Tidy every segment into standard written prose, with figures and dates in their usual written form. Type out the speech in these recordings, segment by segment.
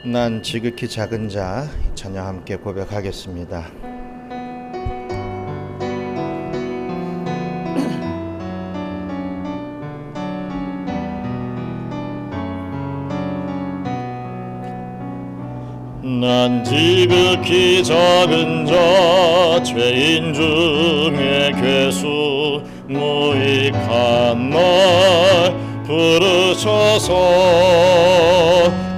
난 지극히 작은 자 찬양 함께 고백하겠습니다. 난 지극히 작은 자 죄인 중에 괴수 무익한 날 부르셔서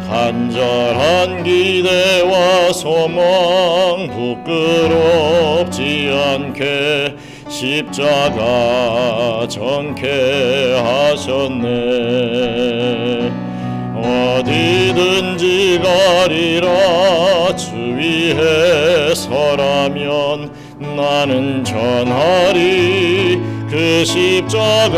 간절한 기대와 소망 부끄럽지 않게 십자가 정케 하셨네. 어디든지 가리라 주 위에 서라면 나는 전하리 그 십자가.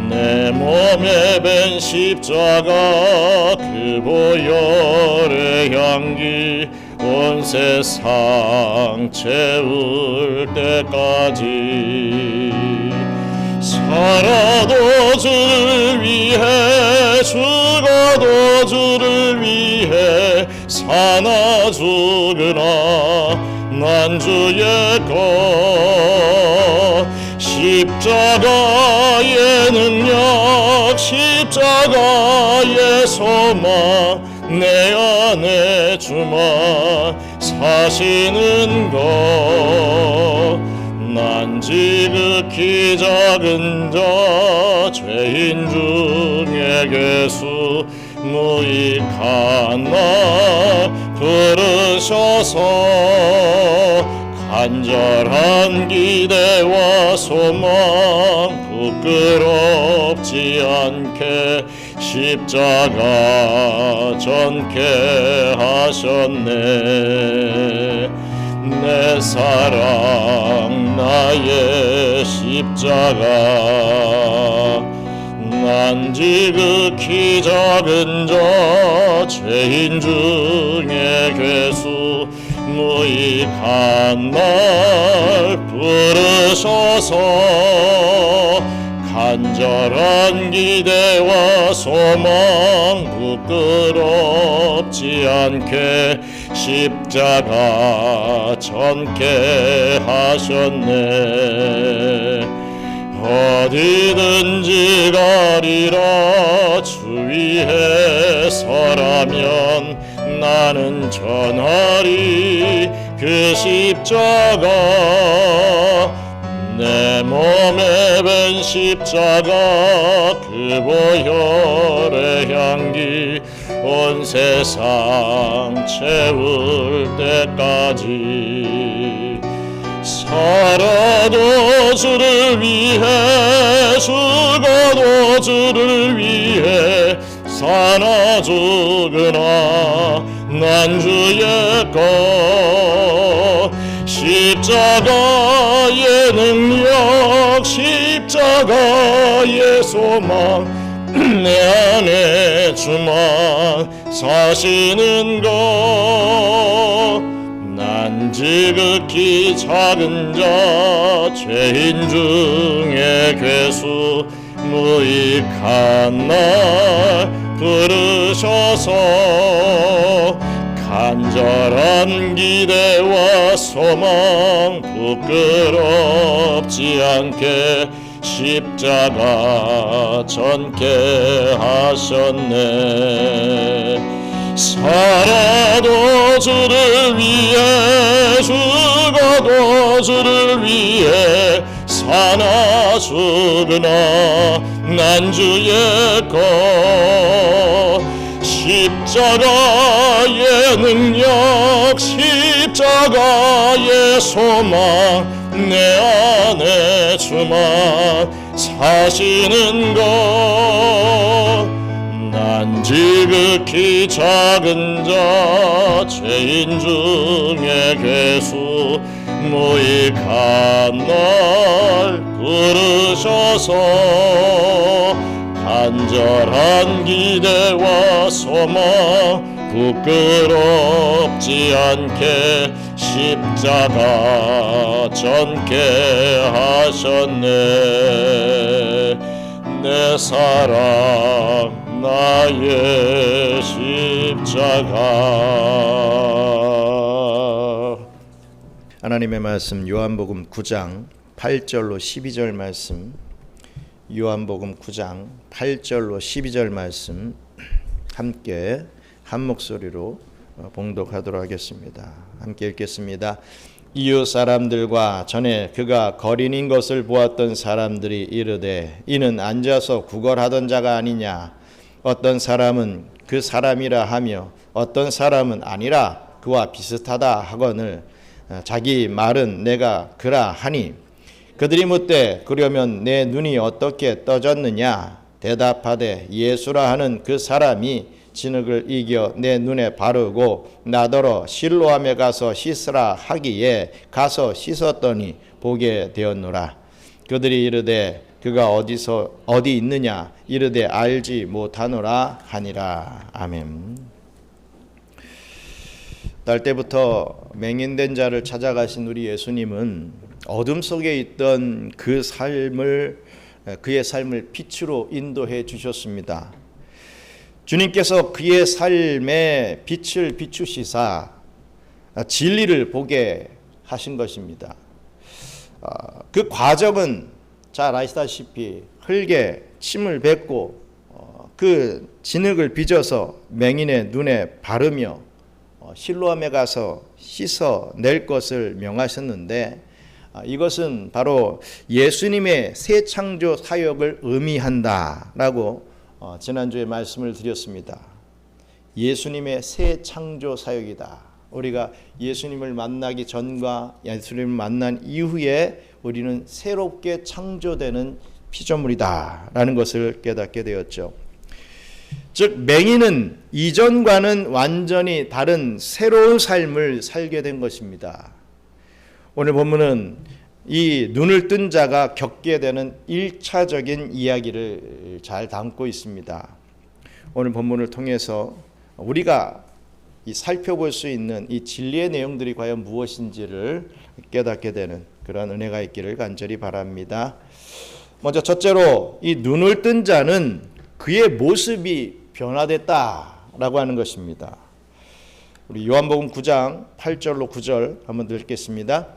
내 몸에 밴 십자가 그 보혈의 향기 온 세상 채울 때까지 살아도 주를 위해 죽어도 주를 위해 사나 죽으나 난 주의 것. 십자가의 능력 십자가의 소망 내 안에 주만 사시는 것. 난 지극히 작은 자 죄인 중에 괴수 무익한 날 부르셔서 간절한 기대와 소망 부끄럽지 않게 십자가 전케 하셨네. 내 사랑 나의 십자가. 난 지극히 작은 자 죄인 중에 괴수 무익한 날 부르셔서 간절한 기대와 소망 부끄럽지 않게 십자가 전케 하셨네. 어디든지 가리라 주 위에 서라면 나는 전하리 그 십자가. 내 몸에 밴 십자가 그 보혈의 향기 온 세상 채울 때까지 살아도 주를 위해 죽어도 주를 위해 사나 죽으나 난 주의 것. 십자가의 능력 십자가의 소망 내 안에 주만 사시는 것. 난 지극히 작은 자 죄인 중에 괴수 무익한 날 부르셔서 간절한 기대와 소망 부끄럽지 않게 십자가 전케 하셨네. 살아도 주를 위해 죽어도 주를 위해 사나 죽으나 난 주의 것. 십자가의 능력 십자가의 소망 내 안에 주만 사시는 것. 난 지극히 작은 자 죄인 중에 괴수 무익한 날 부르셔서 간절한 기대와 소망 부끄럽지 않게 십자가 전케 하셨네. 내 사랑 나의 십자가. 하나님의 말씀 요한복음 9장 8절로 12절 말씀, 요한복음 9장 8절로 12절 말씀 함께 한 목소리로 봉독하도록 하겠습니다. 함께 읽겠습니다. 이웃 사람들과 전에 그가 거린인 것을 보았던 사람들이 이르되 이는 앉아서 구걸하던 자가 아니냐. 어떤 사람은 그 사람이라 하며 어떤 사람은 아니라 그와 비슷하다 하거늘 자기 말은 내가 그라 하니 그들이 묻되 그러면 내 눈이 어떻게 떠졌느냐. 대답하되 예수라 하는 그 사람이 진흙을 이겨 내 눈에 바르고 나더러 실로암에 가서 씻으라 하기에 가서 씻었더니 보게 되었노라. 그들이 이르되 그가 어디 있느냐. 이르되 알지 못하노라 하니라. 아멘. 딸 때부터 맹인된 자를 찾아가신 우리 예수님은 어둠 속에 있던 그의 삶을 빛으로 인도해 주셨습니다. 주님께서 그의 삶에 빛을 비추시사 진리를 보게 하신 것입니다. 그 과정은 잘 아시다시피 흙에 침을 뱉고 그 진흙을 빚어서 맹인의 눈에 바르며 실로암에 가서 씻어낼 것을 명하셨는데 이것은 바로 예수님의 새 창조 사역을 의미한다라고 지난주에 말씀을 드렸습니다. 예수님의 새 창조 사역이다. 우리가 예수님을 만나기 전과 예수님을 만난 이후에 우리는 새롭게 창조되는 피조물이다라는 것을 깨닫게 되었죠. 즉 맹인은 이전과는 완전히 다른 새로운 삶을 살게 된 것입니다. 오늘 본문은 이 눈을 뜬 자가 겪게 되는 1차적인 이야기를 잘 담고 있습니다. 오늘 본문을 통해서 우리가 살펴볼 수 있는 이 진리의 내용들이 과연 무엇인지를 깨닫게 되는 그런 은혜가 있기를 간절히 바랍니다. 먼저 첫째로 이 눈을 뜬 자는 그의 모습이 변화됐다라고 하는 것입니다. 우리 요한복음 9장 8절로 9절 한번 읽겠습니다.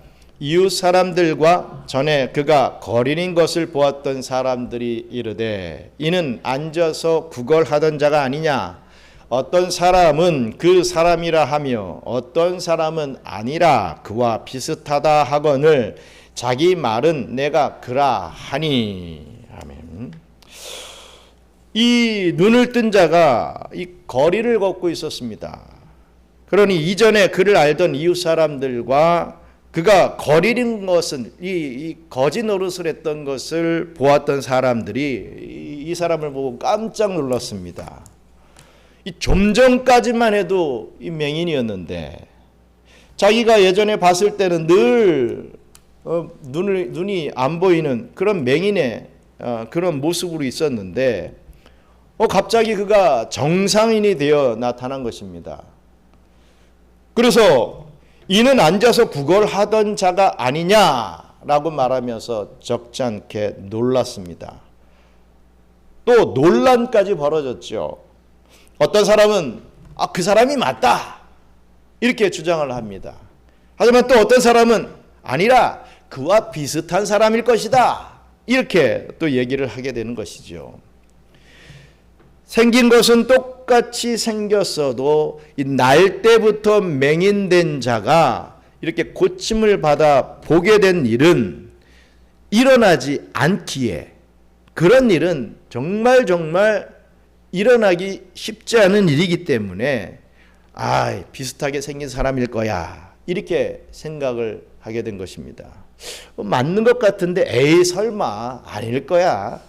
이웃 사람들과 전에 그가 거린인 것을 보았던 사람들이 이르되 이는 앉아서 구걸하던 자가 아니냐. 어떤 사람은 그 사람이라 하며 어떤 사람은 아니라 그와 비슷하다 하거늘 자기 말은 내가 그라 하니. 아멘. 이 눈을 뜬 자가 이 거리를 걷고 있었습니다. 그러니 이전에 그를 알던 이웃 사람들과 그가 거리는 것은 이 거짓 노릇을 했던 것을 보았던 사람들이 이 사람을 보고 깜짝 놀랐습니다. 좀 전까지만 해도 이 맹인이었는데 자기가 예전에 봤을 때는 늘 눈이 안 보이는 그런 맹인의 그런 모습으로 있었는데 갑자기 그가 정상인이 되어 나타난 것입니다. 그래서 이는 앉아서 구걸하던 자가 아니냐라고 말하면서 적지 않게 놀랐습니다. 또 논란까지 벌어졌죠. 어떤 사람은 그 사람이 맞다 이렇게 주장을 합니다. 하지만 또 어떤 사람은 아니라 그와 비슷한 사람일 것이다 이렇게 또 얘기를 하게 되는 것이죠. 생긴 것은 똑같이 생겼어도 날 때부터 맹인된 자가 이렇게 고침을 받아 보게 된 일은 일어나지 않기에 그런 일은 정말 일어나기 쉽지 않은 일이기 때문에 비슷하게 생긴 사람일 거야 이렇게 생각을 하게 된 것입니다. 맞는 것 같은데 에이 설마 아닐 거야.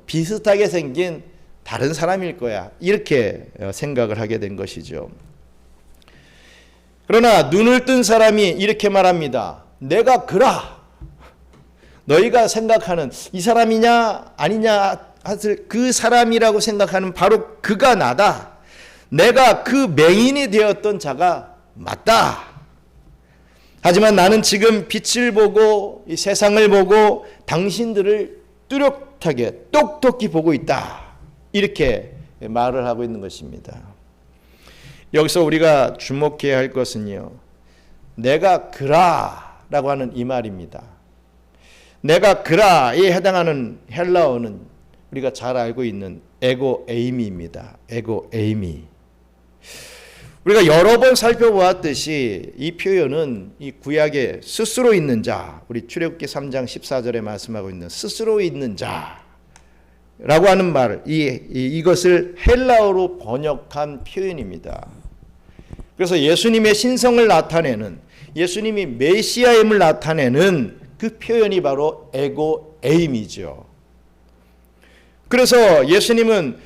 비슷하게 생긴 다른 사람일 거야 이렇게 생각을 하게 된 것이죠. 그러나 눈을 뜬 사람이 이렇게 말합니다. 내가 그라. 너희가 생각하는 이 사람이냐 아니냐 하실 그 사람이라고 생각하는 바로 그가 나다. 내가 그 맹인이 되었던 자가 맞다. 하지만 나는 지금 빛을 보고 이 세상을 보고 당신들을 떳떳하게 똑똑히 보고 있다. 이렇게 말을 하고 있는 것입니다. 여기서 우리가 주목해야 할 것은요, 내가 그라라고 하는 이 말입니다. 내가 그라에 해당하는 헬라어는 우리가 잘 알고 있는 에고 에이미입니다. 에고 에이미. 우리가 여러 번 살펴보았듯이 이 표현은 이 구약의 스스로 있는 자, 우리 출애굽기 3장 14절에 말씀하고 있는 스스로 있는 자라고 하는 말, 이것을 헬라어로 번역한 표현입니다. 그래서 예수님의 신성을 나타내는, 예수님이 메시아임을 나타내는 그 표현이 바로 에고 에임이죠. 그래서 예수님은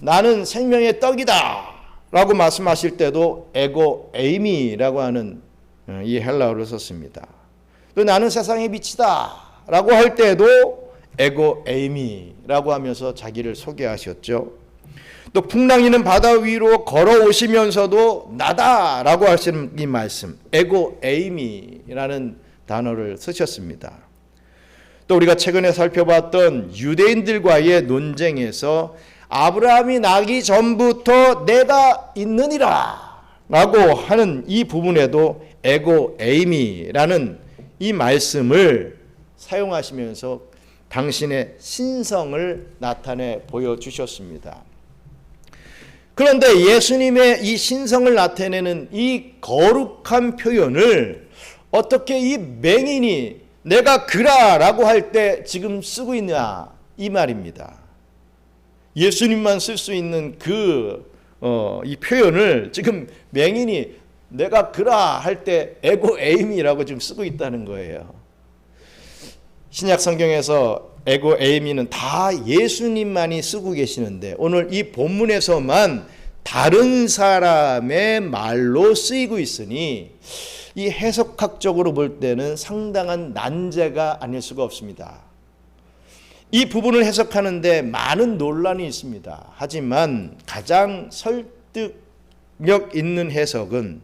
나는 생명의 떡이다 라고 말씀하실 때도 에고 에이미라고 하는 이 헬라어를 썼습니다. 또 나는 세상의 빛이다 라고 할 때도 에고 에이미라고 하면서 자기를 소개하셨죠. 또 풍랑이는 바다 위로 걸어오시면서도 나다 라고 하시는 이 말씀, 에고 에이미라는 단어를 쓰셨습니다. 또 우리가 최근에 살펴봤던 유대인들과의 논쟁에서 아브라함이 나기 전부터 내가 있느니라 라고 하는 이 부분에도 에고 에이미라는 이 말씀을 사용하시면서 당신의 신성을 나타내 보여주셨습니다. 그런데 예수님의 이 신성을 나타내는 이 거룩한 표현을 어떻게 이 맹인이 내가 그라라고 할 때 지금 쓰고 있냐 이 말입니다. 예수님만 쓸 수 있는 이 표현을 지금 맹인이 내가 그라 할 때 에고 에이미라고 지금 쓰고 있다는 거예요. 신약 성경에서 에고 에이미는 다 예수님만이 쓰고 계시는데 오늘 이 본문에서만 다른 사람의 말로 쓰이고 있으니 이 해석학적으로 볼 때는 상당한 난제가 아닐 수가 없습니다. 이 부분을 해석하는데 많은 논란이 있습니다. 하지만 가장 설득력 있는 해석은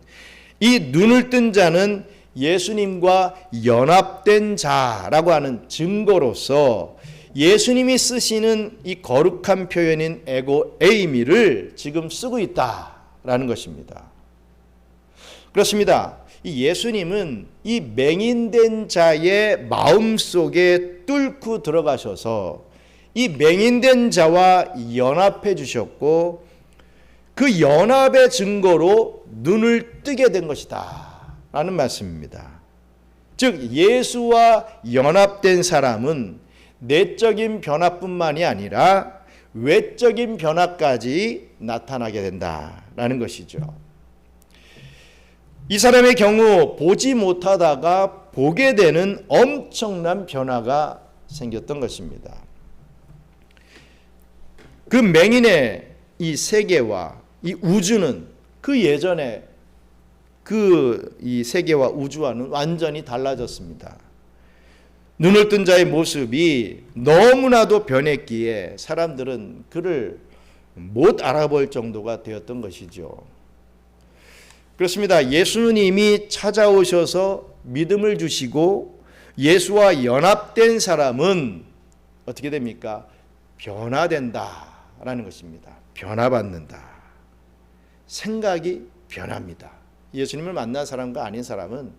이 눈을 뜬 자는 예수님과 연합된 자라고 하는 증거로서 예수님이 쓰시는 이 거룩한 표현인 에고 에이미를 지금 쓰고 있다라는 것입니다. 그렇습니다. 이 예수님은 이 맹인된 자의 마음속에 뚫고 들어가셔서 이 맹인된 자와 연합해 주셨고 그 연합의 증거로 눈을 뜨게 된 것이다 라는 말씀입니다. 즉 예수와 연합된 사람은 내적인 변화뿐만이 아니라 외적인 변화까지 나타나게 된다라는 것이죠. 이 사람의 경우 보지 못하다가 보게 되는 엄청난 변화가 생겼던 것입니다. 그 맹인의 이 세계와 이 우주는 그 예전에 이 세계와 우주와는 완전히 달라졌습니다. 눈을 뜬 자의 모습이 너무나도 변했기에 사람들은 그를 못 알아볼 정도가 되었던 것이죠. 그렇습니다. 예수님이 찾아오셔서 믿음을 주시고 예수와 연합된 사람은 어떻게 됩니까? 변화된다라는 것입니다. 변화받는다. 생각이 변합니다. 예수님을 만난 사람과 아닌 사람은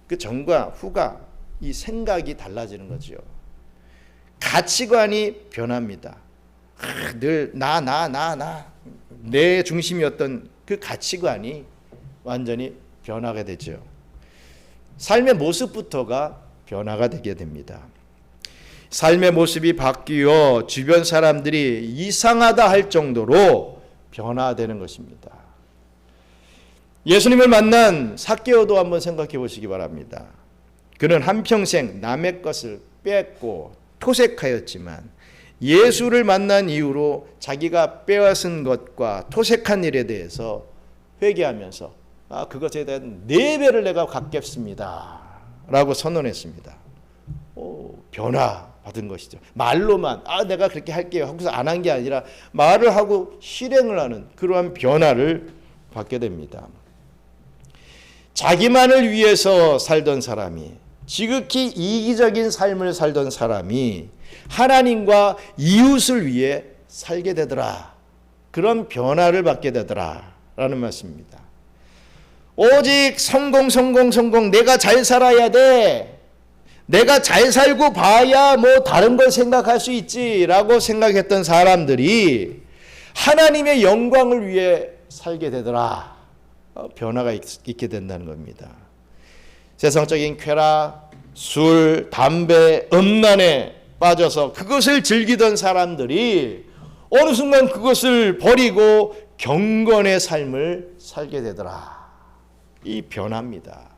그 전과 후가 이 생각이 달라지는 거죠. 가치관이 변합니다. 늘 내 중심이었던 그 가치관이 완전히 변화가 되죠. 삶의 모습부터가 변화가 되게 됩니다. 삶의 모습이 바뀌어 주변 사람들이 이상하다 할 정도로 변화되는 것입니다. 예수님을 만난 삭개오도 한번 생각해 보시기 바랍니다. 그는 한평생 남의 것을 뺏고 토색하였지만 예수를 만난 이후로 자기가 빼앗은 것과 토색한 일에 대해서 회개하면서 그것에 대한 4배를 내가 갚겠습니다 라고 선언했습니다. 변화 받은 것이죠. 말로만 내가 그렇게 할게요 하고서 안 한 게 아니라 말을 하고 실행을 하는 그러한 변화를 받게 됩니다. 자기만을 위해서 살던 사람이, 지극히 이기적인 삶을 살던 사람이 하나님과 이웃을 위해 살게 되더라. 그런 변화를 받게 되더라 라는 말씀입니다. 오직 성공 내가 잘 살아야 돼. 내가 잘 살고 봐야 뭐 다른 걸 생각할 수 있지라고 생각했던 사람들이 하나님의 영광을 위해 살게 되더라. 변화가 있게 된다는 겁니다. 세상적인 쾌락, 술, 담배, 음란에 빠져서 그것을 즐기던 사람들이 어느 순간 그것을 버리고 경건의 삶을 살게 되더라. 이 변화입니다.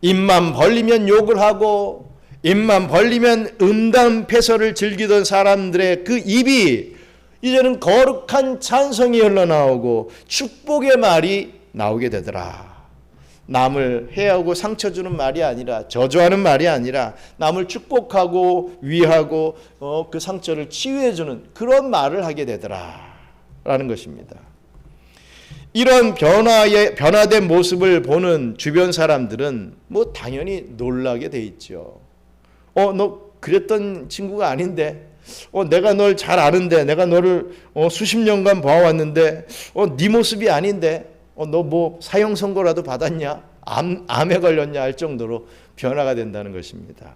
입만 벌리면 욕을 하고 입만 벌리면 음담패설을 즐기던 사람들의 그 입이 이제는 거룩한 찬송이 흘러나오고 축복의 말이 나오게 되더라. 남을 해하고 상처 주는 말이 아니라, 저주하는 말이 아니라 남을 축복하고 위하고 그 상처를 치유해 주는 그런 말을 하게 되더라 라는 것입니다. 이런 변화된 모습을 보는 주변 사람들은 뭐 당연히 놀라게 돼 있죠. 너 그랬던 친구가 아닌데, 내가 널 잘 아는데, 내가 너를 수십 년간 봐왔는데, 네 모습이 아닌데, 너 뭐 사형 선고라도 받았냐? 암에 걸렸냐? 할 정도로 변화가 된다는 것입니다.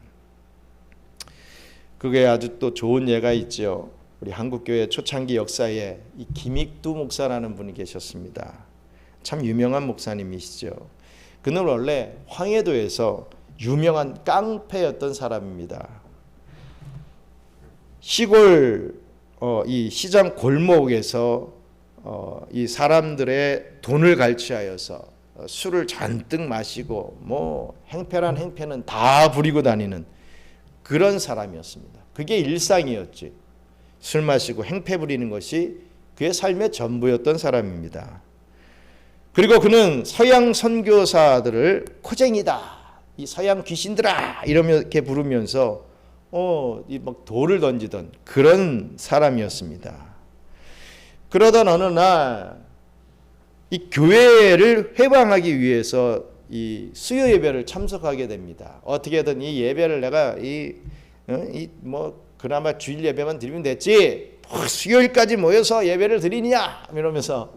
그게 아주 또 좋은 예가 있죠. 우리 한국교회 초창기 역사에 이 김익두 목사라는 분이 계셨습니다. 참 유명한 목사님이시죠. 그는 원래 황해도에서 유명한 깡패였던 사람입니다. 시골 이 시장 골목에서 이 사람들의 돈을 갈취하여서 술을 잔뜩 마시고 뭐 행패란 행패는 다 부리고 다니는 그런 사람이었습니다. 그게 일상이었지. 술 마시고 행패 부리는 것이 그의 삶의 전부였던 사람입니다. 그리고 그는 서양 선교사들을 코쟁이다, 이 서양 귀신들아 이렇게 부르면서 이 막 돌을 던지던 그런 사람이었습니다. 그러던 어느 날 이 교회를 회방하기 위해서 이 수요 예배를 참석하게 됩니다. 어떻게든 이 예배를 내가 뭐 그나마 주일 예배만 드리면 됐지, 수요일까지 모여서 예배를 드리냐 이러면서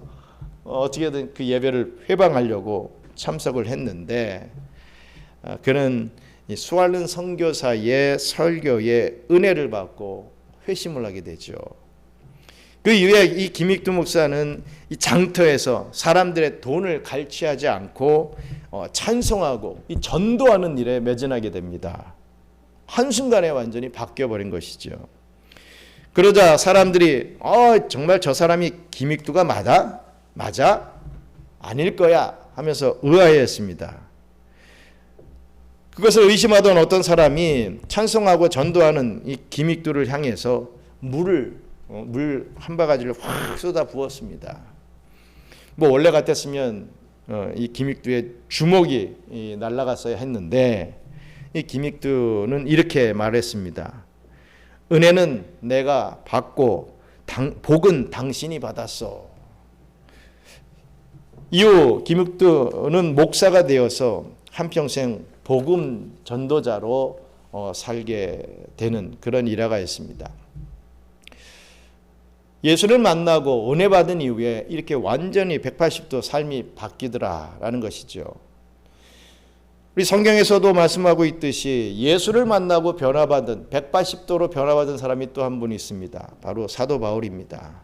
어떻게든 그 예배를 회방하려고 참석을 했는데, 그는 수알른 선교사의 설교에 은혜를 받고 회심을 하게 되죠. 그 이후에 이 김익두 목사는 이 장터에서 사람들의 돈을 갈취하지 않고 찬송하고 이 전도하는 일에 매진하게 됩니다. 한순간에 완전히 바뀌어버린 것이죠. 그러자 사람들이 정말 저 사람이 김익두가 맞아? 아닐 거야 하면서 의아해했습니다. 그것을 의심하던 어떤 사람이 찬송하고 전도하는 이 김익두를 향해서 물 한 바가지를 확 쏟아 부었습니다. 뭐 원래 같았으면 이 김익두의 주먹이 날아갔어야 했는데, 이 김익두는 이렇게 말했습니다. 은혜는 내가 받고 복은 당신이 받았어. 이후 김익두는 목사가 되어서 한평생 복음 전도자로 살게 되는 그런 일화가 있습니다. 예수를 만나고 은혜 받은 이후에 이렇게 완전히 180도 삶이 바뀌더라라는 것이죠. 우리 성경에서도 말씀하고 있듯이 예수를 만나고 변화받은 180도로 변화받은 사람이 또 한 분 있습니다. 바로 사도 바울입니다.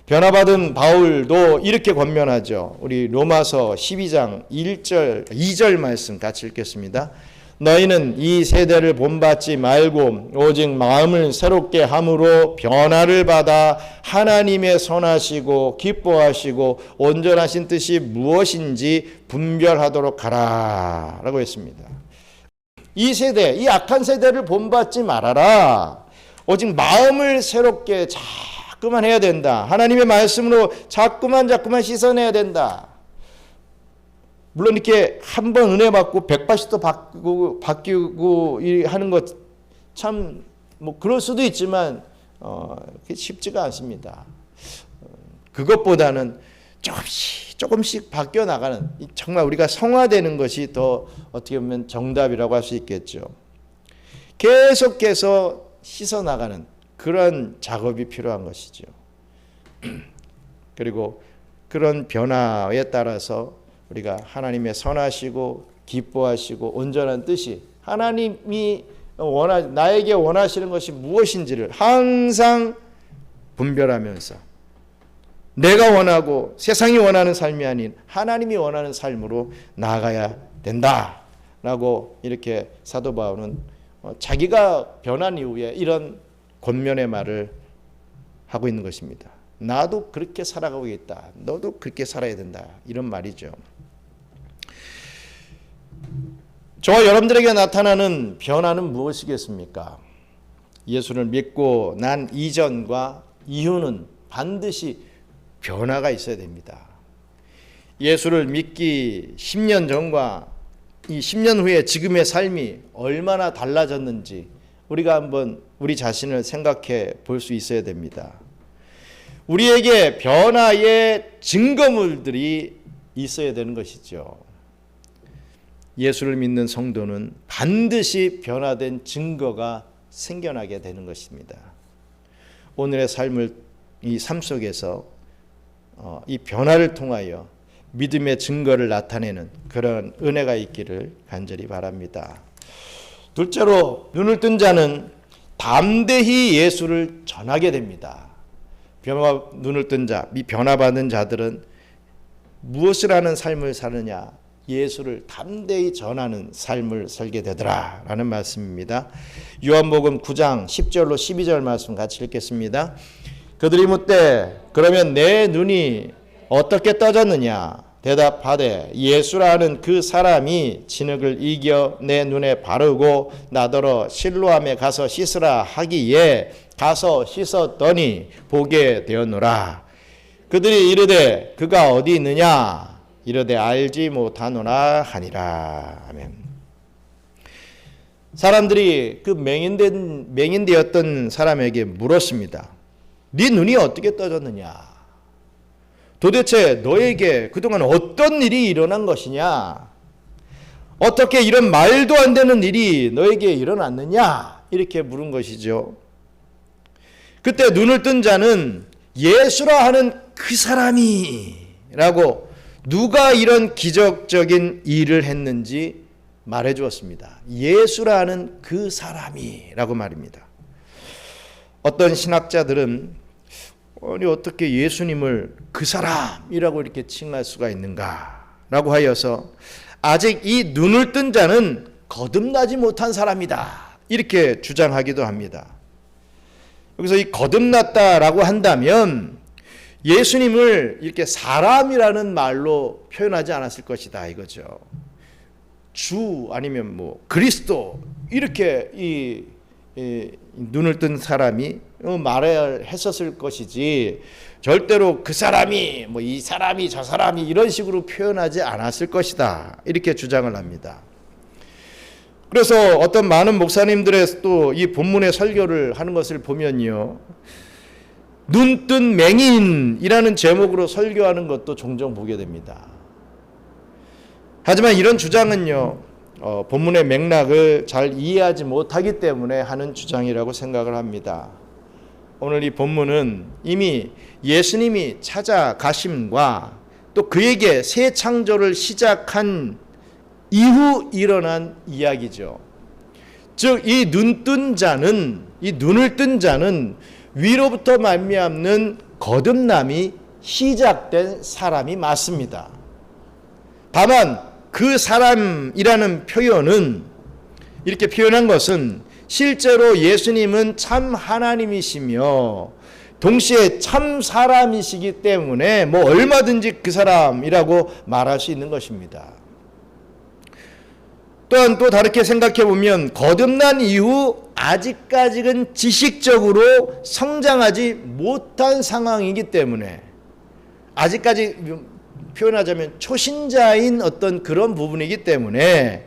변화받은 바울도 이렇게 권면하죠. 우리 로마서 12장 2절 말씀 같이 읽겠습니다. 너희는 이 세대를 본받지 말고 오직 마음을 새롭게 함으로 변화를 받아 하나님의 선하시고 기뻐하시고 온전하신 뜻이 무엇인지 분별하도록 하라 라고 했습니다. 이 세대, 이 악한 세대를 본받지 말아라. 오직 마음을 새롭게 자꾸만 해야 된다. 하나님의 말씀으로 자꾸만 씻어내야 된다. 물론 이렇게 한 번 은혜 받고 180도 바뀌고 하는 것 참 뭐 그럴 수도 있지만 쉽지가 않습니다. 그것보다는 조금씩 바뀌어 나가는, 정말 우리가 성화되는 것이 더 어떻게 보면 정답이라고 할 수 있겠죠. 계속해서 씻어나가는 그런 작업이 필요한 것이죠. 그리고 그런 변화에 따라서 우리가 하나님의 선하시고 기뻐하시고 온전한 뜻이, 하나님이 나에게 원하시는 것이 무엇인지를 항상 분별하면서 내가 원하고 세상이 원하는 삶이 아닌 하나님이 원하는 삶으로 나아가야 된다라고 이렇게 사도 바울은 자기가 변한 이후에 이런 권면의 말을 하고 있는 것입니다. 나도 그렇게 살아가고 있다. 너도 그렇게 살아야 된다. 이런 말이죠. 저와 여러분들에게 나타나는 변화는 무엇이겠습니까? 예수를 믿고 난 이전과 이후는 반드시 변화가 있어야 됩니다. 예수를 믿기 10년 전과 이 10년 후에 지금의 삶이 얼마나 달라졌는지 우리가 한번 우리 자신을 생각해 볼 수 있어야 됩니다. 우리에게 변화의 증거물들이 있어야 되는 것이죠. 예수를 믿는 성도는 반드시 변화된 증거가 생겨나게 되는 것입니다. 오늘의 이 삶 속에서 이 변화를 통하여 믿음의 증거를 나타내는 그런 은혜가 있기를 간절히 바랍니다. 둘째로, 눈을 뜬 자는 담대히 예수를 전하게 됩니다. 눈을 뜬 자, 이 변화받은 자들은 무엇을 하는 삶을 사느냐? 예수를 담대히 전하는 삶을 살게 되더라 라는 말씀입니다. 요한복음 9장 10절로 12절 말씀 같이 읽겠습니다. 그들이 묻되 그러면 내 눈이 어떻게 떠졌느냐? 대답하되 예수라는 그 사람이 진흙을 이겨 내 눈에 바르고 나더러 실로암에 가서 씻으라 하기에 가서 씻었더니 보게 되었노라. 그들이 이르되 그가 어디 있느냐? 이르되 알지 못하노라 하니라. 아멘. 사람들이 그 맹인되었던 사람에게 물었습니다. 네 눈이 어떻게 떠졌느냐? 도대체 너에게 그동안 어떤 일이 일어난 것이냐? 어떻게 이런 말도 안 되는 일이 너에게 일어났느냐? 이렇게 물은 것이죠. 그때 눈을 뜬 자는 예수라 하는 그 사람이라고 누가 이런 기적적인 일을 했는지 말해 주었습니다. 예수라 하는 그 사람이라고 말입니다. 어떤 신학자들은 어떻게 예수님을 그 사람이라고 이렇게 칭할 수가 있는가라고 하여서 아직 이 눈을 뜬 자는 거듭나지 못한 사람이다 이렇게 주장하기도 합니다. 여기서 이 거듭났다라고 한다면 예수님을 이렇게 사람이라는 말로 표현하지 않았을 것이다 이거죠. 주 아니면 그리스도 이렇게 이 눈을 뜬 사람이 말을 했었을 것이지 절대로 그 사람이 이 사람이 저 사람이 이런 식으로 표현하지 않았을 것이다 이렇게 주장을 합니다. 그래서 어떤 많은 목사님들의 또 이 본문의 설교를 하는 것을 보면요, 눈뜬 맹인이라는 제목으로 설교하는 것도 종종 보게 됩니다. 하지만 이런 주장은요, 본문의 맥락을 잘 이해하지 못하기 때문에 하는 주장이라고 생각을 합니다. 오늘 이 본문은 이미 예수님이 찾아가심과 또 그에게 새 창조를 시작한 이후 일어난 이야기죠. 즉, 이 눈을 뜬 자는 위로부터 말미암는 거듭남이 시작된 사람이 맞습니다. 다만 그 사람이라는 표현은 이렇게 표현한 것은 실제로 예수님은 참 하나님이시며 동시에 참 사람이시기 때문에 얼마든지 그 사람이라고 말할 수 있는 것입니다. 또한 또 다르게 생각해 보면 거듭난 이후 아직까지는 지식적으로 성장하지 못한 상황이기 때문에 아직까지 표현하자면 초신자인 어떤 그런 부분이기 때문에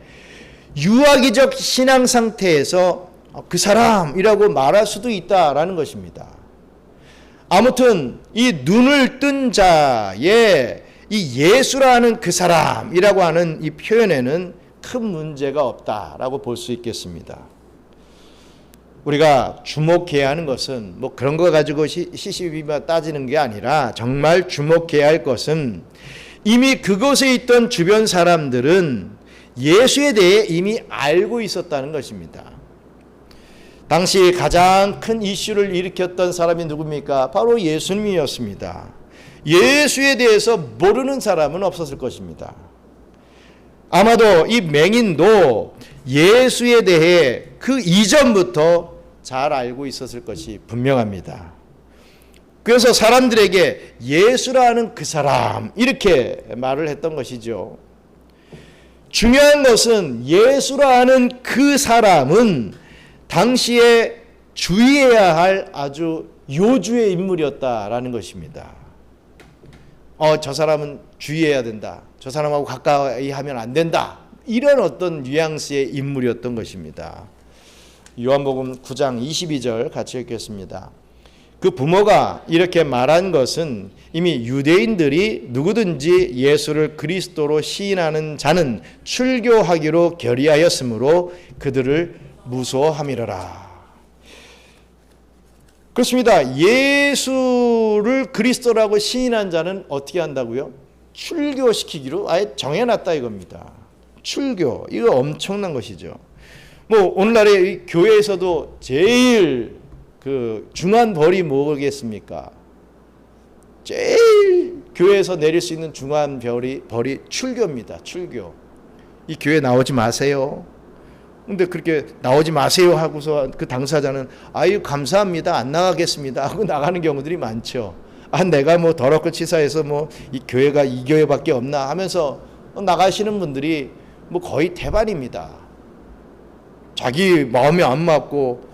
유아기적 신앙 상태에서 그 사람이라고 말할 수도 있다라는 것입니다. 아무튼 이 눈을 뜬 자의 이 예수라는 그 사람이라고 하는 이 표현에는 큰 문제가 없다라고 볼 수 있겠습니다. 우리가 주목해야 하는 것은 뭐 그런 거 가지고 시시비비 따지는 게 아니라 정말 주목해야 할 것은 이미 그곳에 있던 주변 사람들은 예수에 대해 이미 알고 있었다는 것입니다. 당시 가장 큰 이슈를 일으켰던 사람이 누굽니까? 바로 예수님이었습니다. 예수에 대해서 모르는 사람은 없었을 것입니다. 아마도 이 맹인도 예수에 대해 그 이전부터 잘 알고 있었을 것이 분명합니다. 그래서 사람들에게 예수라는 그 사람 이렇게 말을 했던 것이죠. 중요한 것은 예수라는 그 사람은 당시에 주의해야 할 아주 요주의 인물이었다라는 것입니다. 저 사람은 주의해야 된다. 저 사람하고 가까이 하면 안 된다. 이런 어떤 뉘앙스의 인물이었던 것입니다. 요한복음 9장 22절 같이 읽겠습니다. 그 부모가 이렇게 말한 것은 이미 유대인들이 누구든지 예수를 그리스도로 시인하는 자는 출교하기로 결의하였으므로 그들을 무서워함이러라. 그렇습니다. 예수를 그리스도라고 시인한 자는 어떻게 한다고요? 출교시키기로 아예 정해놨다 이겁니다. 출교, 이거 엄청난 것이죠. 뭐 오늘날의 교회에서도 제일 그 중한 벌이 뭐겠습니까? 제일 교회에서 내릴 수 있는 중한 벌이 출교입니다. 출교. 이 교회 나오지 마세요. 근데 그렇게 나오지 마세요 하고서 그 당사자는 아유 감사합니다 안 나가겠습니다 하고 나가는 경우들이 많죠. 내가 뭐 더럽고 치사해서 뭐 이 교회가 이 교회밖에 없나 하면서 나가시는 분들이 뭐 거의 대반입니다. 자기 마음에 안 맞고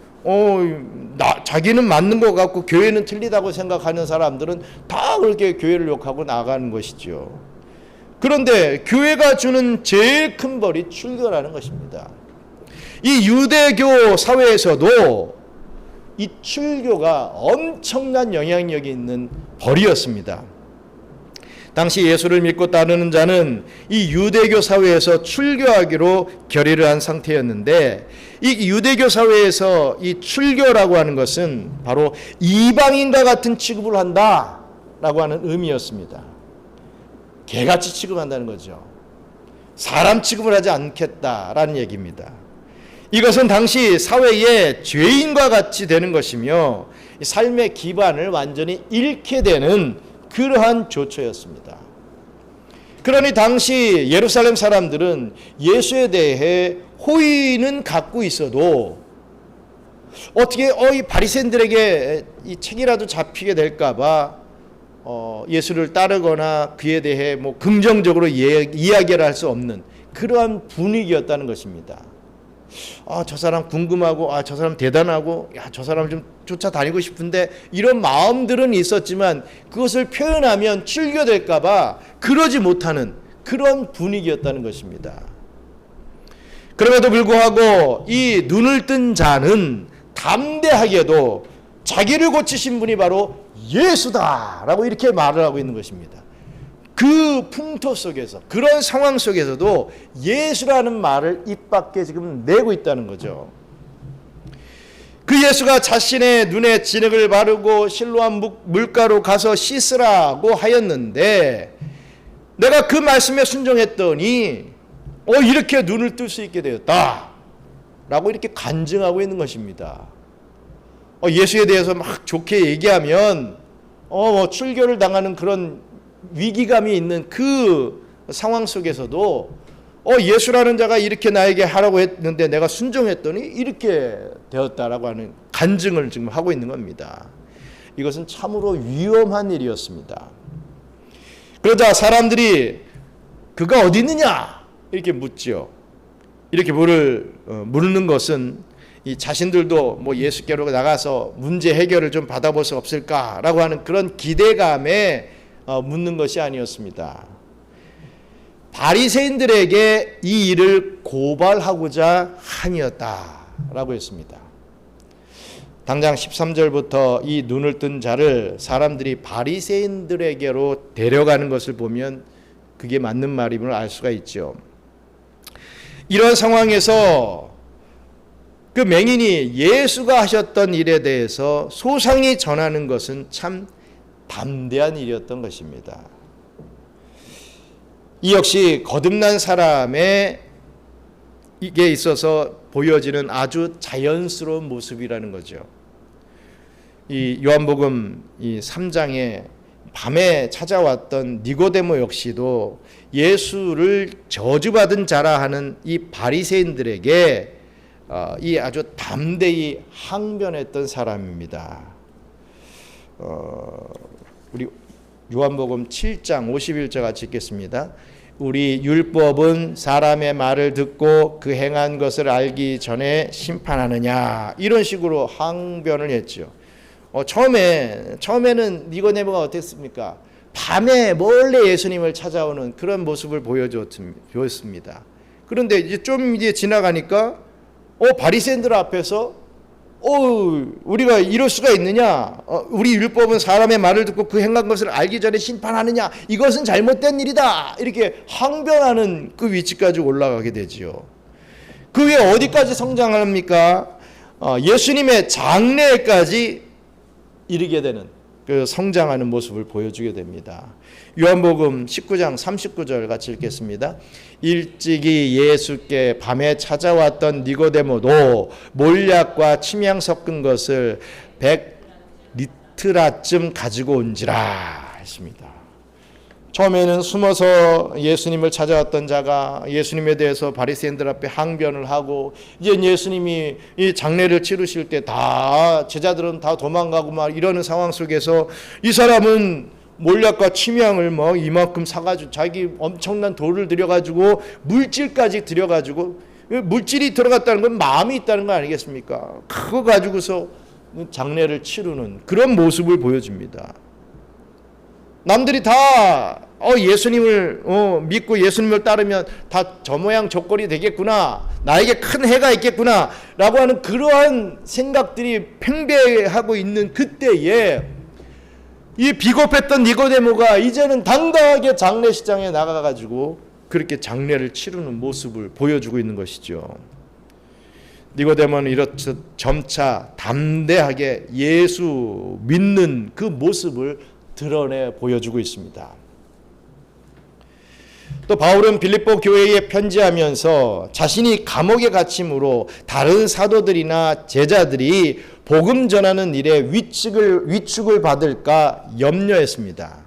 자기는 맞는 것 같고 교회는 틀리다고 생각하는 사람들은 다 그렇게 교회를 욕하고 나가는 것이죠. 그런데 교회가 주는 제일 큰 벌이 출교라는 것입니다. 이 유대교 사회에서도 이 출교가 엄청난 영향력이 있는 벌이었습니다. 당시 예수를 믿고 따르는 자는 이 유대교 사회에서 출교하기로 결의를 한 상태였는데 이 유대교 사회에서 이 출교라고 하는 것은 바로 이방인과 같은 취급을 한다라고 하는 의미였습니다. 개같이 취급한다는 거죠. 사람 취급을 하지 않겠다라는 얘기입니다. 이것은 당시 사회의 죄인과 같이 되는 것이며 삶의 기반을 완전히 잃게 되는 그러한 조처였습니다. 그러니 당시 예루살렘 사람들은 예수에 대해 호의는 갖고 있어도 어떻게 이 바리새인들에게 이 책이라도 잡히게 될까봐 예수를 따르거나 그에 대해 뭐 긍정적으로 이야기를 할 수 없는 그러한 분위기였다는 것입니다. 저 사람 궁금하고 저 사람 대단하고 저 사람 좀 쫓아다니고 싶은데 이런 마음들은 있었지만 그것을 표현하면 출교될까 봐 그러지 못하는 그런 분위기였다는 것입니다. 그럼에도 불구하고 이 눈을 뜬 자는 담대하게도 자기를 고치신 분이 바로 예수다라고 이렇게 말을 하고 있는 것입니다. 그 풍토 속에서 그런 상황 속에서도 예수라는 말을 입 밖에 지금 내고 있다는 거죠. 그 예수가 자신의 눈에 진흙을 바르고 실로암 물가로 가서 씻으라고 하였는데 내가 그 말씀에 순종했더니 이렇게 눈을 뜰 수 있게 되었다 라고 이렇게 간증하고 있는 것입니다. 예수에 대해서 막 좋게 얘기하면 출교를 당하는 그런 위기감이 있는 그 상황 속에서도 예수라는 자가 이렇게 나에게 하라고 했는데 내가 순종했더니 이렇게 되었다라고 하는 간증을 지금 하고 있는 겁니다. 이것은 참으로 위험한 일이었습니다. 그러자 사람들이 그가 어디 있느냐 이렇게 묻죠. 이렇게 물는 것은 이 자신들도 뭐 예수께로 나가서 문제 해결을 좀 받아볼 수 없을까라고 하는 그런 기대감에 묻는 것이 아니었습니다. 바리새인들에게 이 일을 고발하고자 함이었다라고 했습니다. 당장 13절부터 이 눈을 뜬 자를 사람들이 바리새인들에게로 데려가는 것을 보면 그게 맞는 말임을 알 수가 있죠. 이런 상황에서 그 맹인이 예수가 하셨던 일에 대해서 소상히 전하는 것은 참 담대한 일이었던 것입니다. 이 역시 거듭난 사람의 이게 있어서 보여지는 아주 자연스러운 모습이라는 거죠. 이 요한복음 이 3장에 밤에 찾아왔던 니고데모 역시도 예수를 저주받은 자라 하는 이 바리새인들에게 이 아주 담대히 항변했던 사람입니다. 우리 요한복음 7장 51절 같이 읽겠습니다. 우리 율법은 사람의 말을 듣고 그 행한 것을 알기 전에 심판하느냐, 이런 식으로 항변을 했죠. 처음에는 니고데모가 어땠습니까? 밤에 몰래 예수님을 찾아오는 그런 모습을 보였습니다. 그런데 이제 좀 지나가니까 바리새인들 앞에서 우리가 이럴 수가 있느냐? 우리 율법은 사람의 말을 듣고 그 행한 것을 알기 전에 심판하느냐? 이것은 잘못된 일이다. 이렇게 항변하는 그 위치까지 올라가게 되지요. 그 위에 어디까지 성장합니까? 예수님의 장래까지 이르게 되는 그 성장하는 모습을 보여주게 됩니다. 요한복음 19장 39절 같이 읽겠습니다. 일찍이 예수께 밤에 찾아왔던 니고데모도 몰약과 침향 섞은 것을 100리트라쯤 가지고 온지라 했습니다. 처음에는 숨어서 예수님을 찾아왔던 자가 예수님에 대해서 바리새인들 앞에 항변을 하고, 이제 예수님이 이 장례를 치르실 때 다 제자들은 다 도망가고 막 이러는 상황 속에서 이 사람은 몰약과 침향을 뭐 이만큼 사가지고 자기 엄청난 돌을 들여가지고 물질까지 들여가지고, 물질이 들어갔다는 건 마음이 있다는 거 아니겠습니까? 그거 가지고서 장례를 치르는 그런 모습을 보여줍니다. 남들이 다 예수님을 믿고 예수님을 따르면 다 저 모양 저 꼴이 되겠구나, 나에게 큰 해가 있겠구나 라고 하는 그러한 생각들이 팽배하고 있는 그때에 이 비겁했던 니고데모가 이제는 당당하게 장례식장에 나가가지고 그렇게 장례를 치르는 모습을 보여주고 있는 것이죠. 니고데모는 이렇듯 점차 담대하게 예수 믿는 그 모습을 드러내 보여주고 있습니다. 또 바울은 빌립보 교회에 편지하면서 자신이 감옥에 갇힘으로 다른 사도들이나 제자들이 복음 전하는 일에 위축을 받을까 염려했습니다.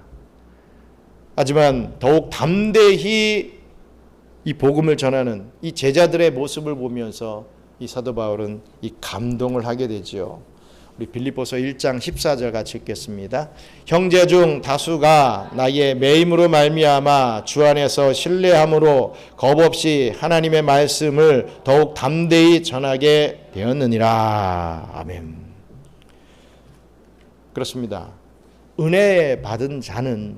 하지만 더욱 담대히 이 복음을 전하는 이 제자들의 모습을 보면서 이 사도 바울은 이 감동을 하게 되지요. 우리 빌립보서 1장 14절 같이 읽겠습니다. 형제 중 다수가 나의 매임으로 말미암아 주 안에서 신뢰함으로 겁없이 하나님의 말씀을 더욱 담대히 전하게 되었느니라. 아멘. 그렇습니다. 은혜 받은 자는,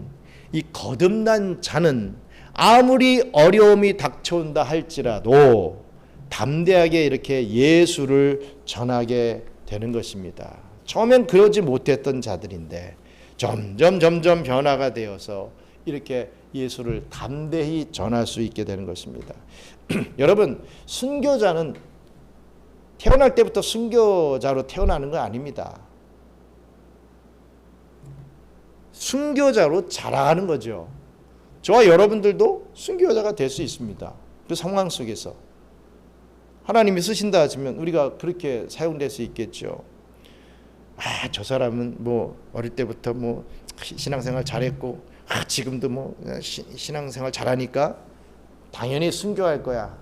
이 거듭난 자는 아무리 어려움이 닥쳐온다 할지라도 담대하게 이렇게 예수를 전하게 되는 것입니다. 처음엔 그러지 못했던 자들인데 점점 변화가 되어서 이렇게 예수를 담대히 전할 수 있게 되는 것입니다. 여러분, 순교자는 태어날 때부터 순교자로 태어나는 거 아닙니다. 순교자로 자라는 거죠. 저와 여러분들도 순교자가 될 수 있습니다. 그 상황 속에서 하나님이 쓰신다 하시면 우리가 그렇게 사용될 수 있겠죠. 저 사람은 뭐 어릴 때부터 뭐 신앙생활 잘했고 지금도 뭐 신앙생활 잘하니까 당연히 순교할 거야.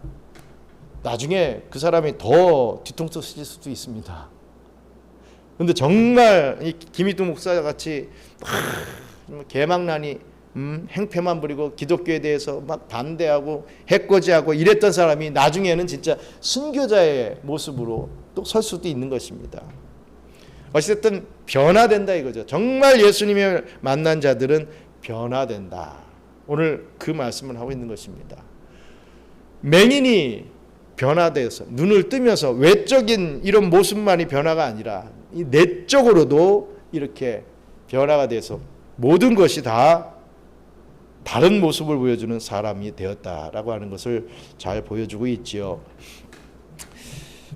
나중에 그 사람이 더 뒤통수 쓰실 수도 있습니다. 그런데 정말 이 김희두 목사 같이 개망나니 행패만 부리고 기독교에 대해서 막 반대하고 해코지하고 이랬던 사람이 나중에는 진짜 순교자의 모습으로 또 설 수도 있는 것입니다. 어쨌든 변화된다 이거죠. 정말 예수님을 만난 자들은 변화된다. 오늘 그 말씀을 하고 있는 것입니다. 맹인이 변화돼서 눈을 뜨면서 외적인 이런 모습만이 변화가 아니라 이 내적으로도 이렇게 변화가 돼서 모든 것이 다 다른 모습을 보여주는 사람이 되었다라고 하는 것을 잘 보여주고 있지요.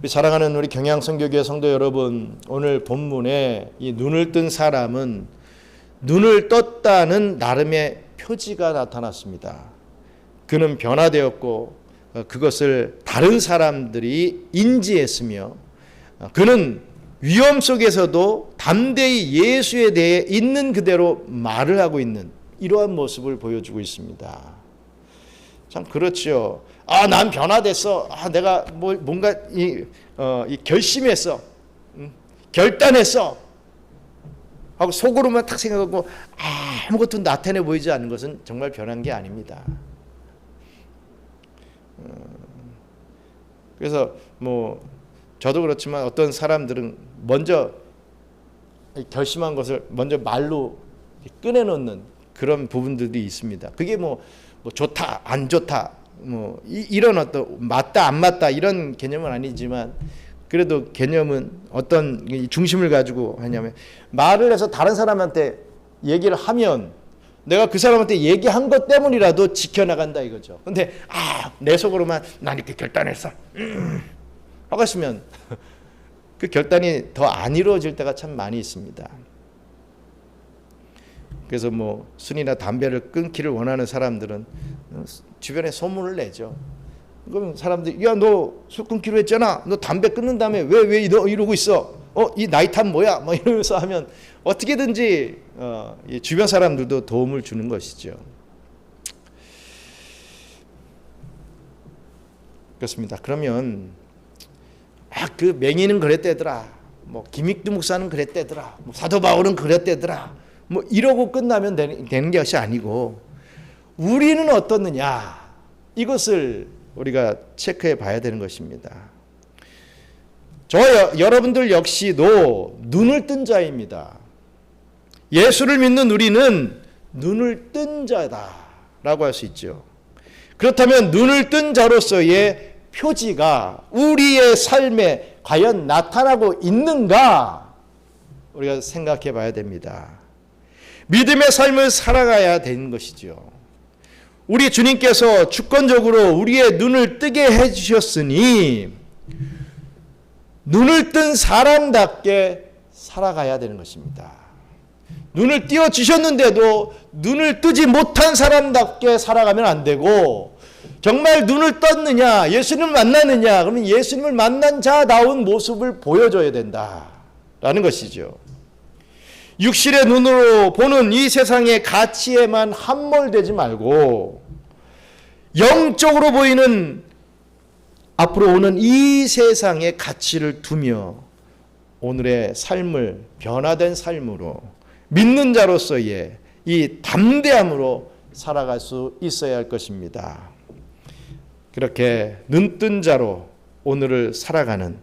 사랑하는 우리 경양선교교회 성도 여러분, 오늘 본문에 이 눈을 뜬 사람은 눈을 떴다는 나름의 표지가 나타났습니다. 그는 변화되었고 그것을 다른 사람들이 인지했으며 그는 위험 속에서도 담대히 예수에 대해 있는 그대로 말을 하고 있는 이러한 모습을 보여주고 있습니다. 참 그렇죠. 난 변화됐어. 내가 뭔가 결심했어. 결단했어. 하고 속으로만 탁 생각하고 아무것도 나타내 보이지 않는 것은 정말 변한 게 아닙니다. 그래서 저도 그렇지만 어떤 사람들은 먼저 결심한 것을 먼저 말로 꺼내놓는 그런 부분들이 있습니다. 그게 좋다 안 좋다 이런 어떤 맞다 안 맞다 이런 개념은 아니지만 그래도 개념은 어떤 중심을 가지고 하냐면 말을 해서 다른 사람한테 얘기를 하면 내가 그 사람한테 얘기한 것 때문이라도 지켜나간다 이거죠. 근데 내 속으로만 난 이렇게 결단했어 하고 있으면 그 결단이 더 안 이루어질 때가 참 많이 있습니다. 그래서 술이나 담배를 끊기를 원하는 사람들은 주변에 소문을 내죠. 그럼 사람들이 너 술 끊기로 했잖아. 너 담배 끊는 다음에 왜 너 이러고 있어? 이 나이탄 뭐야? 이러면서 하면 어떻게든지 이 주변 사람들도 도움을 주는 것이죠. 그렇습니다. 그러면 그 맹인은 그랬대더라. 김익두 목사는 그랬대더라. 사도 바울은 그랬대더라. 이러고 끝나면 되는 것이 아니고 우리는 어떻느냐 이것을 우리가 체크해 봐야 되는 것입니다. 여러분들 역시도 눈을 뜬 자입니다. 예수를 믿는 우리는 눈을 뜬 자다라고 할 수 있죠. 그렇다면 눈을 뜬 자로서의 표지가 우리의 삶에 과연 나타나고 있는가 우리가 생각해 봐야 됩니다. 믿음의 삶을 살아가야 되는 것이죠. 우리 주님께서 주권적으로 우리의 눈을 뜨게 해주셨으니 눈을 뜬 사람답게 살아가야 되는 것입니다. 눈을 띄워주셨는데도 눈을 뜨지 못한 사람답게 살아가면 안 되고 정말 눈을 떴느냐 예수님을 만났느냐 그러면 예수님을 만난 자다운 모습을 보여줘야 된다라는 것이죠. 육신의 눈으로 보는 이 세상의 가치에만 함몰되지 말고 영적으로 보이는 앞으로 오는 이 세상의 가치를 두며 오늘의 삶을 변화된 삶으로 믿는 자로서의 이 담대함으로 살아갈 수 있어야 할 것입니다. 그렇게 눈뜬 자로 오늘을 살아가는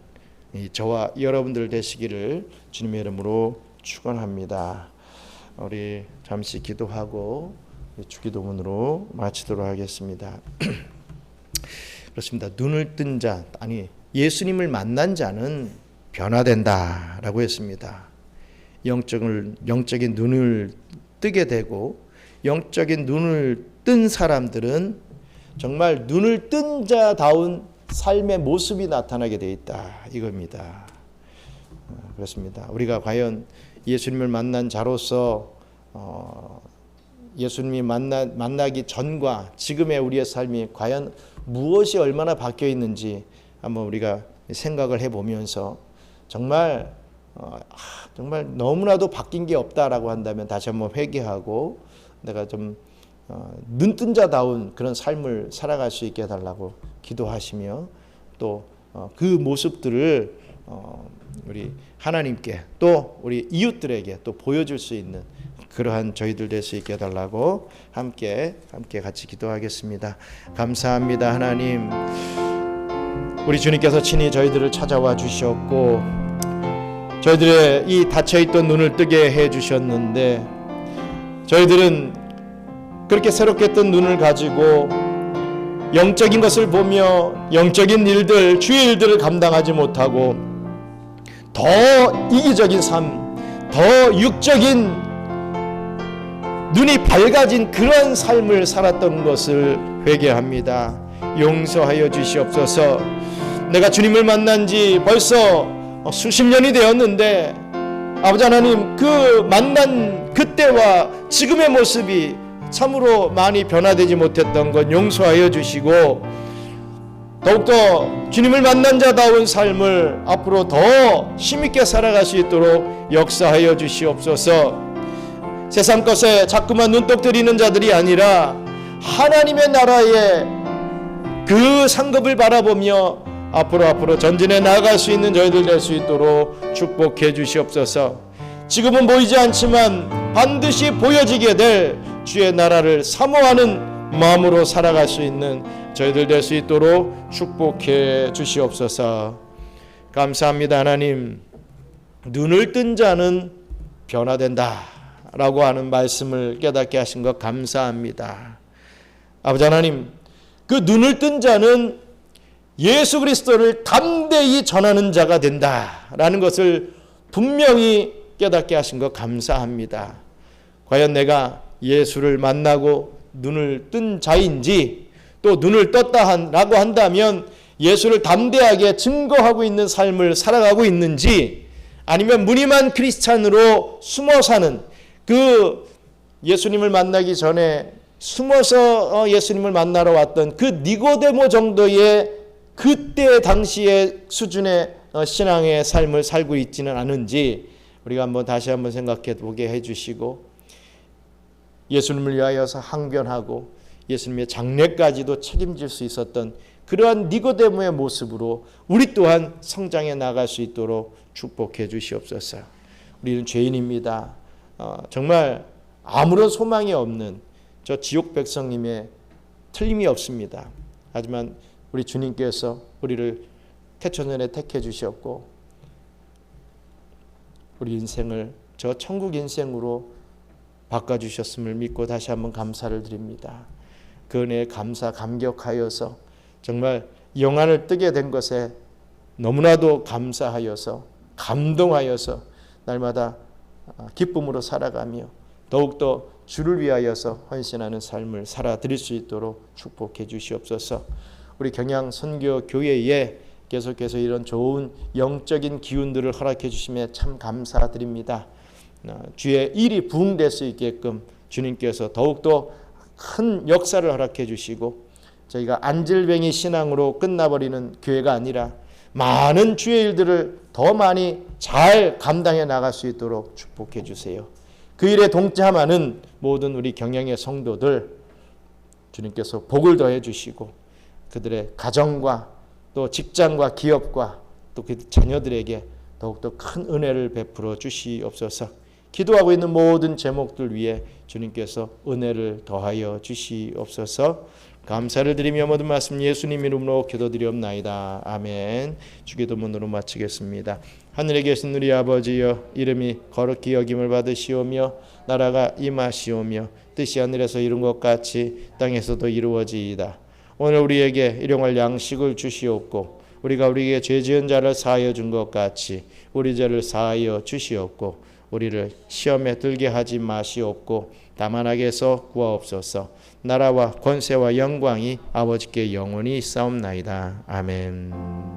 저와 여러분들 되시기를 주님의 이름으로 축원합니다. 우리 잠시 기도하고 주기도문으로 마치도록 하겠습니다. 그렇습니다. 눈을 뜬 자, 예수님을 만난 자는 변화된다라고 했습니다. 영적인 눈을 뜨게 되고 영적인 눈을 뜬 사람들은 정말 눈을 뜬 자다운 삶의 모습이 나타나게 돼 있다 이겁니다. 그렇습니다. 우리가 과연 예수님을 만난 자로서 예수님이 만나기 전과 지금의 우리의 삶이 과연 무엇이 얼마나 바뀌어 있는지 한번 우리가 생각을 해보면서 정말 너무나도 바뀐 게 없다라고 한다면 다시 한번 회개하고 내가 좀 눈뜬 자다운 그런 삶을 살아갈 수 있게 해달라고 기도하시며 또 그 모습들을 우리 하나님께 또 우리 이웃들에게 또 보여줄 수 있는 그러한 저희들 될 수 있게 해달라고 함께 같이 기도하겠습니다. 감사합니다. 하나님, 우리 주님께서 친히 저희들을 찾아와 주셨고 저희들의 이 닫혀있던 눈을 뜨게 해주셨는데 저희들은 그렇게 새롭게 뜬 눈을 가지고 영적인 것을 보며 영적인 일들, 주의 일들을 감당하지 못하고 더 이기적인 삶, 더 육적인 눈이 밝아진 그런 삶을 살았던 것을 회개합니다. 용서하여 주시옵소서. 내가 주님을 만난 지 벌써 수십 년이 되었는데 아버지 하나님, 그 만난 그때와 지금의 모습이 참으로 많이 변화되지 못했던 것 용서하여 주시고, 더욱더 주님을 만난 자다운 삶을 앞으로 더 힘있게 살아갈 수 있도록 역사하여 주시옵소서. 세상 것에 자꾸만 눈독 들이는 자들이 아니라 하나님의 나라의 그 상급을 바라보며 앞으로 전진해 나아갈 수 있는 저희들 될 수 있도록 축복해 주시옵소서. 지금은 보이지 않지만 반드시 보여지게 될 주의 나라를 사모하는 마음으로 살아갈 수 있는 저희들 될 수 있도록 축복해 주시옵소서. 감사합니다. 하나님, 눈을 뜬 자는 변화된다 라고 하는 말씀을 깨닫게 하신 것 감사합니다. 아버지 하나님, 그 눈을 뜬 자는 예수 그리스도를 담대히 전하는 자가 된다라는 것을 분명히 깨닫게 하신 것 감사합니다. 과연 내가 예수를 만나고 눈을 뜬 자인지, 또 눈을 떴다라고 한다면 예수를 담대하게 증거하고 있는 삶을 살아가고 있는지, 아니면 무늬만 크리스찬으로 숨어 사는, 그 예수님을 만나기 전에 숨어서 예수님을 만나러 왔던 그 니고데모 정도의 그때 당시의 수준의 신앙의 삶을 살고 있지는 않은지 우리가 다시 한번 생각해 보게 해주시고, 예수님을 위하여서 항변하고 예수님의 장례까지도 책임질 수 있었던 그러한 니고데모의 모습으로 우리 또한 성장해 나갈 수 있도록 축복해 주시옵소서. 우리는 죄인입니다. 정말 아무런 소망이 없는 저 지옥 백성님의 틀림이 없습니다. 하지만 우리 주님께서 우리를 태초전에 택해 주셨고 우리 인생을 저 천국 인생으로 바꿔주셨음을 믿고 다시 한번 감사를 드립니다. 그 은혜에 감격하여서 정말 영안을 뜨게 된 것에 너무나도 감사하여서 감동하여서 날마다 기쁨으로 살아가며 더욱더 주를 위하여서 헌신하는 삶을 살아드릴 수 있도록 축복해 주시옵소서. 우리 경양 선교 교회에 계속해서 이런 좋은 영적인 기운들을 허락해 주심에 참 감사드립니다. 주의 일이 부흥될 수 있게끔 주님께서 더욱더 큰 역사를 허락해 주시고, 저희가 안질뱅이 신앙으로 끝나버리는 교회가 아니라 많은 주의 일들을 더 많이 잘 감당해 나갈 수 있도록 축복해 주세요. 그 일에 동참하는 모든 우리 경양의 성도들 주님께서 복을 더해 주시고, 그들의 가정과 또 직장과 기업과 또 그 자녀들에게 더욱더 큰 은혜를 베풀어 주시옵소서. 기도하고 있는 모든 제목들 위에 주님께서 은혜를 더하여 주시옵소서. 감사를 드리며 모든 말씀 예수님 이름으로 기도드리옵나이다. 아멘. 주기도문으로 마치겠습니다. 하늘에 계신 우리 아버지여, 이름이 거룩히 여김을 받으시오며 나라가 임하시오며 뜻이 하늘에서 이룬 것 같이 땅에서도 이루어지이다. 오늘 우리에게 일용할 양식을 주시옵고 우리가 우리에게 죄 지은 자를 사하여 준 것 같이 우리 죄를 사하여 주시옵고 우리를 시험에 들게 하지 마시옵고 다만 악에서 구하옵소서. 나라와 권세와 영광이 아버지께 영원히 있사옵나이다. 아멘.